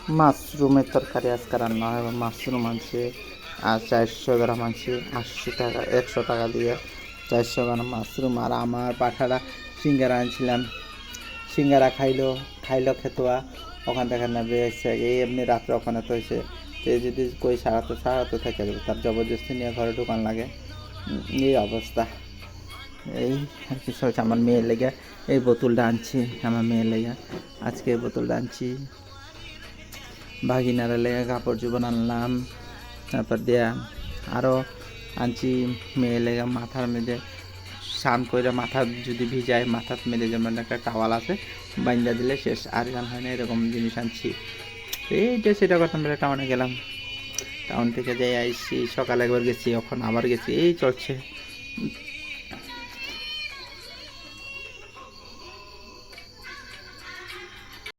মাশরুমের তরকারি আজকে রান্না হয়। মাশরুম আনছি আর 400 গ্রাম আনছি 80 টাকা, 100 টাকা দিয়ে 400 গ্রাম মাশরুম। আর আমার পাঠারা সিঙ্গারা আনছিলাম, সিঙ্গারা খাইলো খেতোয়া ওখান থেকে নেবে এসে এই এমনি রাত্রে ওখানে তো এসে তো যদি কই সারাতে থেকে যাবে, তার জবরদস্তি নিয়ে ঘরে ঢুকান লাগে। এই অবস্থা। এই আর কি চলছে। আমার মেয়ের লেগে এই বোতলটা আনছি, আমার মেয়ের লেগে আজকে এই বোতলটা আনছি। ভাগিনারা লেগে কাপড় চোপড় আনলাম, তারপর দিয়া আরও আনছি মেয়ে লেগে মাথার মধ্যে স্নান করে মাথা যদি ভিজায় মাথার মেরে যেমন একটা টাওয়াল আছে বান্ধা দিলে শেষ, আর গান হয় না, এরকম জিনিস আনছি। এইটা সেটা কথা আমরা টাউনে গেলাম, টাউন থেকে যাই আইসি, সকালে একবার গেছি, এখন আবার গেছি, এই চলছে।